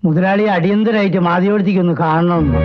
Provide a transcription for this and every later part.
മുതലാളി അടിയന്തരായിട്ട് മാധ്യമത്തിക്കൊന്ന് കാണണമെന്ന്.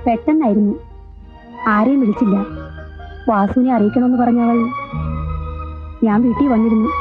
പെട്ടെന്നായിരുന്നു, ആരെയും വിളിച്ചില്ല. വാസുവിനെ അറിയിക്കണമെന്ന് പറഞ്ഞവൾ ഞാൻ വീട്ടിൽ വന്നിരുന്നു.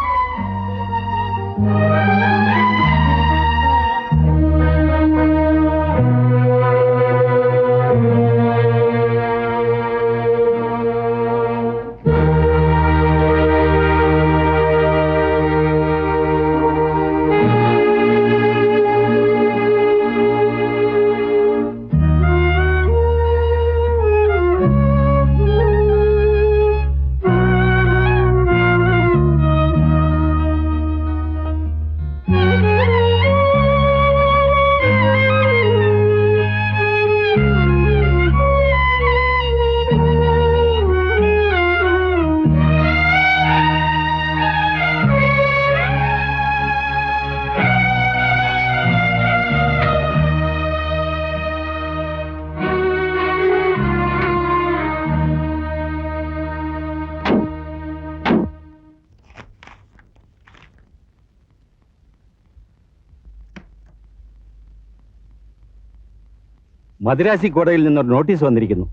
മദ്രാസി കോടതിയിൽ നിന്നൊരു നോട്ടീസ് വന്നിരിക്കുന്നു.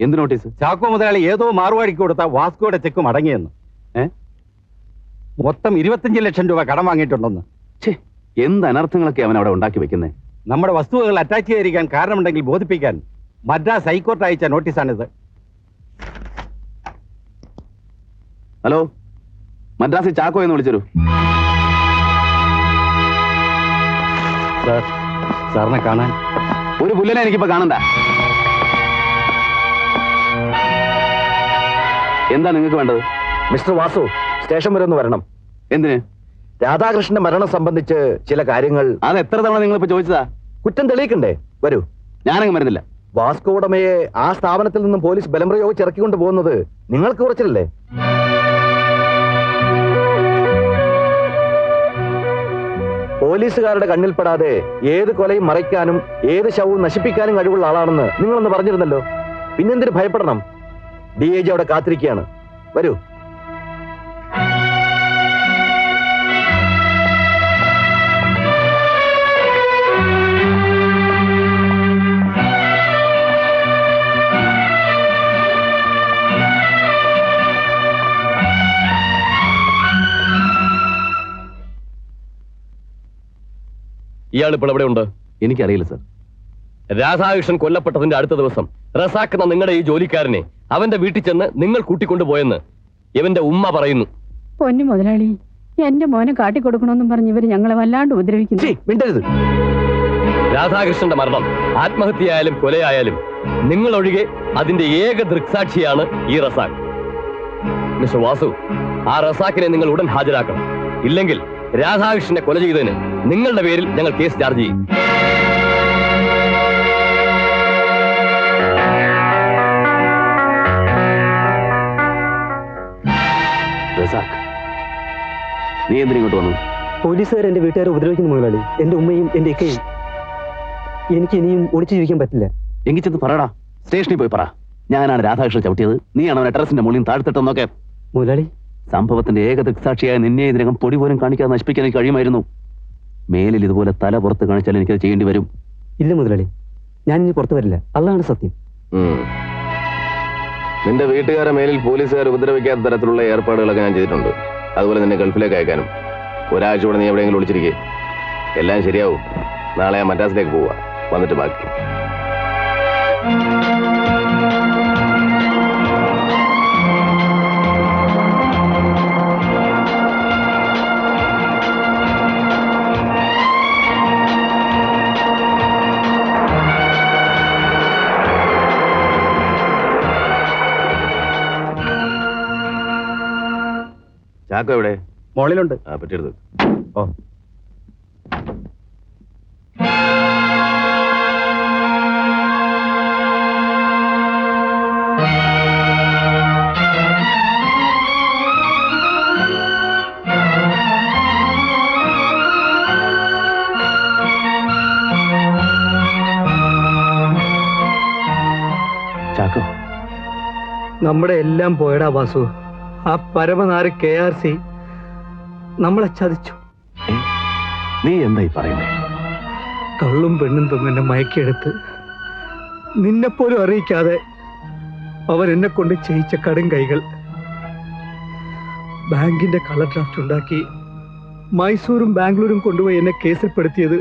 എന്ത് നോട്ടീസ്? ചാക്കോ മുതലാളി ഏതോ മാറുവാടിക്ക് കൊടുത്ത വാസ്കോയുടെ ചെക്ക് മടങ്ങിയെന്ന്. മൊത്തം 25 ലക്ഷം രൂപ കടം വാങ്ങിയിട്ടുണ്ടെന്ന്. എന്ത് അനർത്ഥങ്ങളൊക്കെ അവൻ അവിടെ ഉണ്ടാക്കി വെക്കുന്നേ. നമ്മുടെ വസ്തുവകൾ അറ്റാച്ച് ചെയ്തിരിക്കാൻ കാരണമുണ്ടെങ്കിൽ ബോധിപ്പിക്കാൻ മദ്രാസ് ഹൈക്കോർട്ട് അയച്ച നോട്ടീസാണിത്. ഹലോ, മദ്രാസിൽ ചാക്കോ എന്ന് വിളിച്ചൊരു. സാറിനെ കാണാൻ. ഒരു പുല്ലനെ എനിക്കിപ്പോ കാണണ്ട. എന്താ നിങ്ങൾക്ക് വേണ്ടത്? മിസ്റ്റർ വാസു, സ്റ്റേഷൻ വരെ ഒന്ന് വരണം. എന്തിന്? രാധാകൃഷ്ണന്റെ മരണം സംബന്ധിച്ച് ചില കാര്യങ്ങൾ. അത് എത്ര തവണ നിങ്ങളിപ്പോ ചോദിച്ചതാ? കുറ്റം തെളിയിക്കണ്ടേ? വരൂ. ഞാനങ്ങ് വരുന്നില്ല. വാസ്കോ ഉടമയെ ആ സ്ഥാപനത്തിൽ നിന്നും പോലീസ് ബലം പ്രയോഗിച്ച് ഇറക്കിക്കൊണ്ട് പോകുന്നത് നിങ്ങൾക്ക് കുറച്ചില്ലേ? പോലീസുകാരുടെ കണ്ണിൽപ്പെടാതെ ഏത് കൊലയും മറയ്ക്കാനും ഏത് ശവവും നശിപ്പിക്കാനും കഴിവുള്ള ആളാണെന്ന് നിങ്ങളൊന്ന് പറഞ്ഞിരുന്നല്ലോ. പിന്നെന്തിന് ഭയപ്പെടണം? DIG അവിടെ കാത്തിരിക്കുകയാണ്. വരൂ. ഇയാൾ ഇപ്പോൾ എവിടെ ഉണ്ട്? എനിക്കറിയില്ല സർ. രാധാകൃഷ്ണൻ കൊല്ലപ്പെട്ടതിന്റെ അടുത്ത ദിവസം റസാഖ് എന്ന നിങ്ങളുടെ ഈ ജോലിക്കാരനെ അവന്റെ വീട്ടിൽ ചെന്ന് നിങ്ങൾ കൂട്ടിക്കൊണ്ടുപോയെന്ന് ഇവന്റെ ഉമ്മ പറയുന്നു. പൊന്നു മുതലാളി, എന്റെ മോനെ കാട്ടിക്കൊടുക്കണമെന്നും പറഞ്ഞ് ഇവര് ഞങ്ങളെ വല്ലാണ്ട് ഉപദ്രവിക്കുന്നു. രാധാകൃഷ്ണന്റെ മരണം ആത്മഹത്യയായാലും കൊലയായാലും നിങ്ങളൊഴികെ അതിന്റെ ഏക ദൃക്സാക്ഷിയാണ് ഈ റസാഖ്. മിസ്റ്റർ വാസു, ആ റസാഖിനെ നിങ്ങൾ ഉടൻ ഹാജരാക്കണം. ഇല്ലെങ്കിൽ രാധാകൃഷ്ണനെ കൊല ചെയ്തതിന് നിങ്ങളുടെ പേരിൽ ഞങ്ങൾ കേസ് ചാർജ് ചെയ്യും. നീ എന്തിനിങ്ങോട്ട് വന്നു? പോലീസുകാർ എന്റെ വീട്ടുകാരെ ഉപദ്രവിക്കുന്നു മുതലാളി. എന്റെ ഉമ്മയും എന്റെ ഇക്കയും. എനിക്ക് ഇനിയും ഒളിച്ചു ജീവിക്കാൻ പറ്റില്ല. എങ്കിൽ ചെന്ന് പറയടാ. സ്റ്റേഷനിൽ പോയി പറ, ഞാനാണ് രാധാകൃഷ്ണൻ ചവിട്ടിയത്, നീയാണ് അവൻ ടെറസിന്റെ മുകളിൽ താഴ്ത്തിട്ടെന്നൊക്കെ. മുതലാളി, സംഭവത്തിന്റെ ഏക ദൃക്സാക്ഷിയായ നിന്നെ ഇതിനകം പൊടി പോലും കാണിക്കാതെ നശിപ്പിക്കാൻ എനിക്ക് കഴിയുമായിരുന്നു. മേലിൽ ഇതുപോലെ തല പുറത്ത് കാണിച്ചാൽ എനിക്കത് ചെയ്യേണ്ടി വരും. ഇല്ല മുതലാളി, ഞാൻ ഇനി പുറത്തു വരില്ല. അതാണ് സത്യം. നിന്റെ വീട്ടുകാരെ മേലിൽ പോലീസുകാർ ഉപദ്രവിക്കാത്ത തരത്തിലുള്ള ഏർപ്പാടുകളൊക്കെ ഞാൻ ചെയ്തിട്ടുണ്ട്. അതുപോലെ നിന്നെ ഗൾഫിലേക്ക് അയക്കാനും. ഒരാഴ്ച കൂടെ നീ എവിടെയെങ്കിലും ഒളിച്ചിരിക്കേ, എല്ലാം ശരിയാവും. നാളെ ഞാൻ മദ്രാസിലേക്ക് പോവുക, വന്നിട്ട് ബാക്കി. ചാക്കോ എവിടെ? മോളിലുണ്ട്. ആ പറ്റിയെടുത്ത്. ഓ, ചാക്കോ, നമ്മുടെ എല്ലാം പോയടാ വാസു. ആ പരമനാര് KRC നമ്മളെ ചതിച്ചു. നീ എന്തായി പറയുന്നേ? കള്ളും പെണ്ണും തന്നെന്നെ മയക്കിയെടുത്ത് നിന്നെപ്പോലും അറിയിക്കാതെ അവർ എന്നെ കൊണ്ട് ചെയ്യിച്ച കടും കൈകൾ. ബാങ്കിന്റെ കളർ ഡ്രാഫ്റ്റ് ഉണ്ടാക്കി മൈസൂരും ബാംഗ്ലൂരും കൊണ്ടുപോയി എന്നെ കേസിൽപ്പെടുത്തിയത്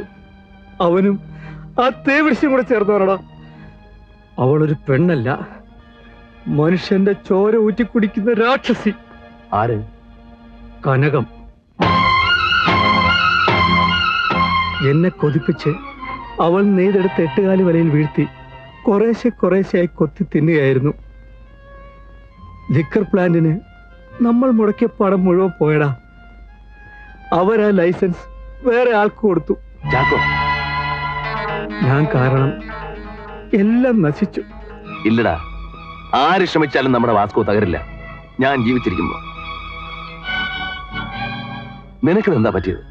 അവനും ആ തേവിടിച്ചും കൂടെ ചേർന്നവരടാ. അവളൊരു പെണ്ണല്ല, മനുഷ്യന്റെ ചോര ഊറ്റി കുടിക്കുന്ന രാക്ഷസി. ആര്? കനകം. എന്നെ കൊതിപ്പിച്ച് അവൾ നെയ്തെടുത്ത് 8 വലയിൽ വീഴ്ത്തി കുറേശ്ശെയായി കൊത്തി തിന്നുകയായിരുന്നു. ലിക്കർ പ്ലാന്റിന് നമ്മൾ മുടക്കിയ പണം മുഴുവൻ പോയടാ. അവരാ ലൈസൻസ് വേറെ ആൾക്ക് കൊടുത്തു. ചാക്കോ, ഞാൻ കാരണം എല്ലാം നശിച്ചു. ഇല്ലടാ, ആര് ശ്രമിച്ചാലും നമ്മുടെ വാസ്കോ തകരില്ല. ഞാൻ ജീവിച്ചിരിക്കുമ്പോ നിനക്കിതെന്താ പറ്റിയത്?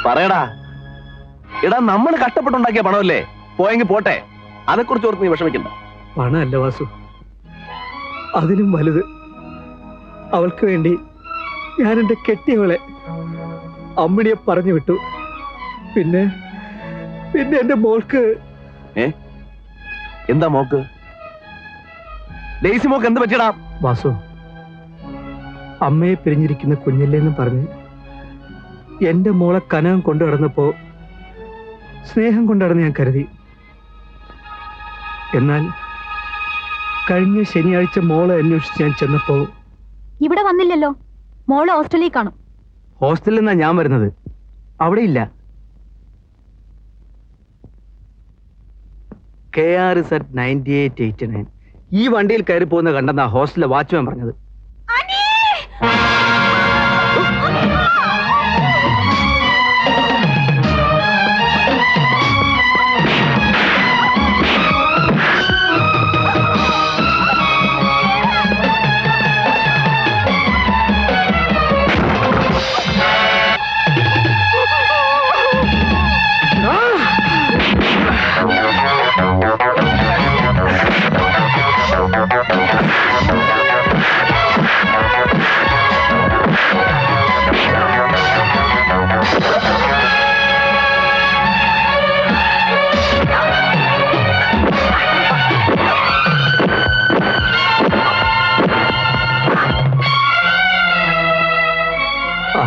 പറയടാ. എടാ, നമ്മൾ കഷ്ടപ്പെട്ടുണ്ടാക്കിയ പണമല്ലേ, പോയെങ്കിൽ പോട്ടെ. അതേക്കുറിച്ച് ഓർത്ത് നീ വിഷമിക്കണ്ട. പണമല്ല വാസു, അതിനും വലുത്. അവൾക്ക് വേണ്ടി ഞാൻ എന്റെ കെട്ടിയവളെ അമ്മിണിയെ പറഞ്ഞു വിട്ടു. പിന്നെ എന്റെ മോൾക്ക്. എന്താ മോക്ക്? ഡെയ്സി മോക്ക് എന്ത് പറ്റിയടാ? വാസു, അമ്മയെ പിരിഞ്ഞിരിക്കുന്ന കുഞ്ഞില്ലേന്ന് പറഞ്ഞ് എന്റെ മോളെ കനകം കൊണ്ടു നടന്നപ്പോ സ്നേഹം കൊണ്ടടന്ന് ഞാൻ കരുതി. എന്നാൽ കഴിഞ്ഞ ശനിയാഴ്ച മോളെ അന്വേഷിച്ച് ഞാൻ ചെന്നപ്പോ ഇവിടെ വന്നില്ലല്ലോ. മോള് ഹോസ്റ്റലിൽ കാണും. ഹോസ്റ്റലിൽ നിന്നാ ഞാൻ വരുന്നത്, അവിടെ ഇല്ല. KRZ 9889 ഈ വണ്ടിയിൽ കയറി പോകുന്ന കണ്ടെന്നാ ഹോസ്റ്റലിലെ വാച്ച്മാൻ പറഞ്ഞത്.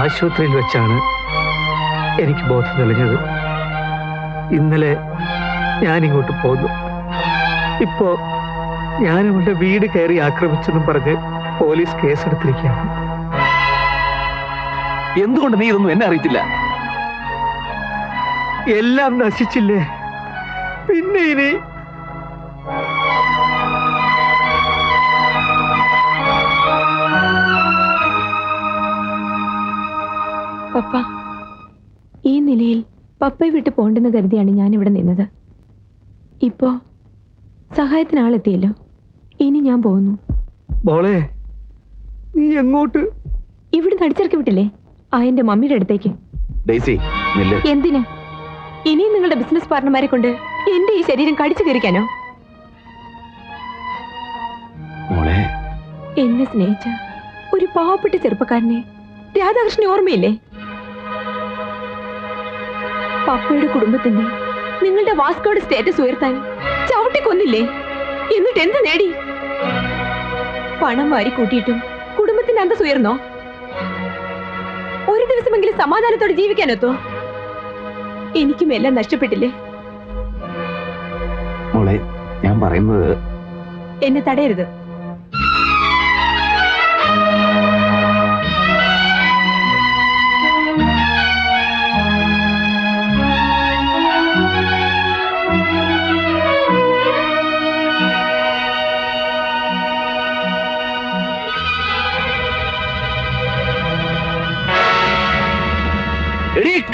ആശുപത്രിയിൽ വെച്ചാണ് എനിക്ക് ബോധം തെളിഞ്ഞത്. ഇന്നലെ ഞാനിങ്ങോട്ട് പോന്നു. ഇപ്പോ ഞാൻ അവളുടെ വീട് കയറി ആക്രമിച്ചെന്നും പറഞ്ഞ് പോലീസ് കേസെടുത്തിരിക്കുകയാണ്. എന്തുകൊണ്ട് നീ ഇതൊന്നും എന്നെ അറിയിച്ചില്ല? എല്ലാം നശിച്ചില്ലേ, പിന്നെ ഇനി പപ്പ, ഈ നിലയിൽ പപ്പയെ വിട്ട് പോണ്ടെന്ന് കരുതിയാണ് ഞാൻ ഇവിടെ നിന്നത്. ഇപ്പോ സഹായത്തിന് ആളെത്തിയല്ലോ, ഇനി ഞാൻ പോകുന്നു. മോളെ, നീ എങ്ങോട്ട്? ഇവിടെ നടിച്ചിറക്കി വിട്ടില്ലേ ആ എന്റെ മമ്മിയുടെ അടുത്തേക്ക്. ഡെയ്സി, നില്ല്. എന്തിന്? ഇനിയും നിങ്ങളുടെ ബിസിനസ് പാർട്ണർമാരെ കൊണ്ട് എന്റെ ഈ ശരീരം കടിച്ചു കയറിക്കാനോ? മോളെ, എന്നെ സ്നേഹിച്ച ഒരു പാവപ്പെട്ട ചെറുപ്പക്കാരനെ രാധാകൃഷ്ണനെ ഓർമ്മയില്ലേ? പപ്പയുടെ കുടുംബത്തിന്റെ നിങ്ങളുടെ വാസ്കോയുടെ സ്റ്റേറ്റസ് ഉയർത്താൻ ചവിട്ടിക്കൊന്നില്ലേ? എന്നിട്ട് എന്ത് നേടി? പണം വാരി കൂട്ടിയിട്ടും കുടുംബത്തിന്റെ അന്തസ് ഉയർന്നോ? ഒരു ദിവസമെങ്കിലും സമാധാനത്തോടെ ജീവിക്കാനൊത്തോ? എനിക്കും എല്ലാം നഷ്ടപ്പെട്ടില്ലേ? മോളെ, ഞാൻ പറയുന്നത്. എന്നെ തടയരുത്.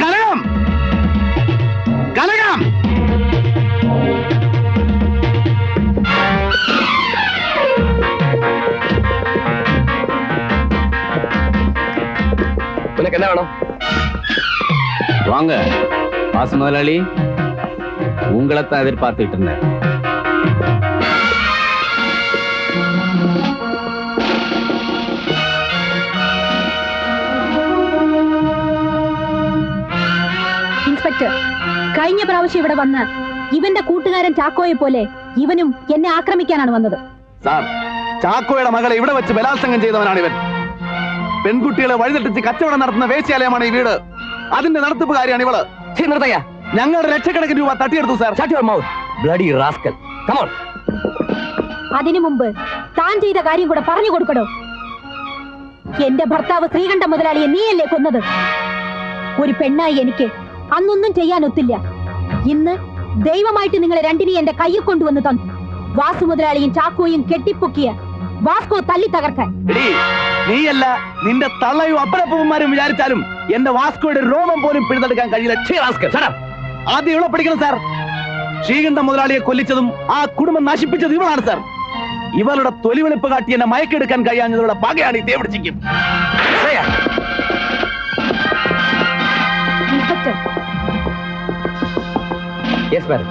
കലകം കലകം നിനക്ക് എന്നാ വേണം? வாங்க வாசு முதலாளி, உங்களைத்தான் எதிர்பார்த்துட்டு இருந்தேன். ഇൻസ്പെക്ടർ, കഴിഞ്ഞ പ്രാവശ്യം ഇവിടെ വന്ന് ഇവന്റെ കൂട്ടുകാരൻ ചാക്കോയെ പോലെ ഇവനും എന്നെ ആക്രമിക്കാനാണ് വന്നത്. സാർ, ചാക്കോയുടെ മകളെ ഇവിടെ വെച്ച് ബലാത്സംഗം ചെയ്തവനാണ് ഇവൻ. പെൺകുട്ടികളെ വഴിതെറ്റിച്ച് കച്ചവടം നടത്തുന്ന വേശ്യാലയമാണ് ഈ വീട്. അതിന്റെ നടത്തിപ്പുകാരിയാണ് ഇവള്. നിർത്തയ്യ, ഞങ്ങളുടെ ലക്ഷക്കണക്കിന് രൂപ തട്ടിയെടുത്തു സാർ. അതിനു മുമ്പ് താൻ ചെയ്ത കാര്യം കൂടെ പറഞ്ഞു കൊടുക്കണോ? എന്റെ ഭർത്താവ് ശ്രീകണ്ഠ മുതലാളിയെ നീയല്ലേ കൊന്നത്? ഒരു പെണ്ണായി എനിക്ക് അന്നൊന്നും ചെയ്യാനൊത്തില്ല. ഇന്ന് ദൈവമായിട്ട് നിങ്ങളെ രണ്ടിനെയും എന്റെ കയ്യിൽ കൊണ്ടുവന്ന് തന്നു. വാസു മുതലാളിയും ചാക്കോയും കെട്ടിപ്പൊക്കിയ വാസ്കോ തല്ലി തകർക്കാൻ. നീയല്ല, നിന്റെ തള്ളയും അപ്പനപ്പന്മാരും വിചാരിച്ചാലും എന്റെ വാസ്കോയുടെ രോമം പോലും പിഴുതെടുക്കാൻ കഴിയില്ല. ആദ്യം ഇവളെ പിടിക്കണം സാർ. ശ്രീകണ്ഠ മുതലാളിയെ കൊല്ലിച്ചതും ആ കുടുംബം നശിപ്പിച്ചത് ഇവളാണ് സാർ. ഇവളുടെ തൊലിവെളുപ്പ് കാട്ടി എന്നെ മയക്കെടുക്കാൻ കഴിയാഞ്ഞതുള്ള പകയാണ് ഈ തേവിടിച്ചിരിക്കും. Inspector, yes madam.